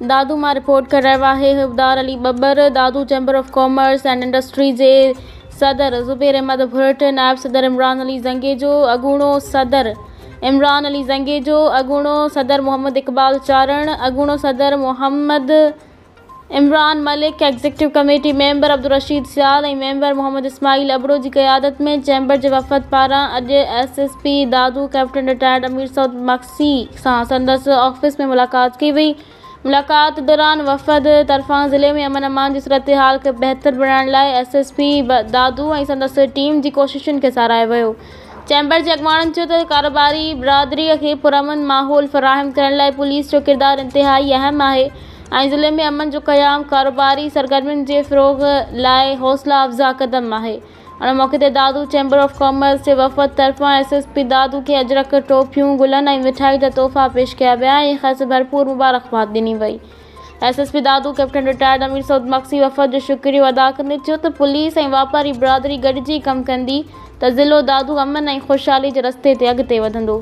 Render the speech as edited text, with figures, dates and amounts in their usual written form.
दादू मां रिपोर्ट कर रहा है Hibdar Ali Babbar. Dadu chamber of commerce and industry जे सदर ज़ुबैर अहमद भुरट, नायब सदर इमरान अली ज़ंगेजो, अगूणो सदर इमरान अली ज़ंगेजो, अगूणो सदर मोहम्मद इकबाल चारण, अगूणो सदर Mohammad Imran Malik, executive committee member Abdul Rasheed Sial ऐं मेंबर मोहम्मद इस्माइल अबड़ो जी क़यादत में चैम्बर जे वफ़द पारां अॼु SSP Dadu captain retired Amir Saud Maksi सां संदसि ऑफिस में मुलाक़ात की वई। मुलाक़ात दौरान वफ़द तरफ़ां ज़िले में अमन अमान जी सूरत हाल खे बहितर बणाइण लाइ एसएसपी दादू ऐं संदसि टीम जी कोशिशुनि खे साराहियो वियो। चैम्बर जे अॻुवाणनि चयो त कारोबारी बिरादरीअ खे पुरअमन माहौल फ़राहम करण लाइ पुलिस जो किरदारु इंतिहाई अहम आहे ऐं ज़िले में अमन जो क़याम कारोबारी सरगर्मियुनि जे फ़रोग़ लाइ हौसला अफ़ज़ा क़दम आहे। उन मौक़े ते दादू चैम्बर ऑफ कॉमर्स जे वफ़द तरफ़ां एसएसपी दादू खे अजरक, टोपियूं, गुलनि ऐं मिठाई जा तोहफ़ा पेश कया विया ऐं ख़ासि भरपूर मुबारकबाद ॾिनी वई। SSP Dadu captain retired Amir Saud Maksi वफ़द जो शुक्रियो अदा कंदे चयो त पुलिस ऐं वापारी बिरादरी गॾिजी कमु कंदी त ज़िलो दादू अमन ऐं ख़ुशहाली जे रस्ते ते अॻिते वधंदो।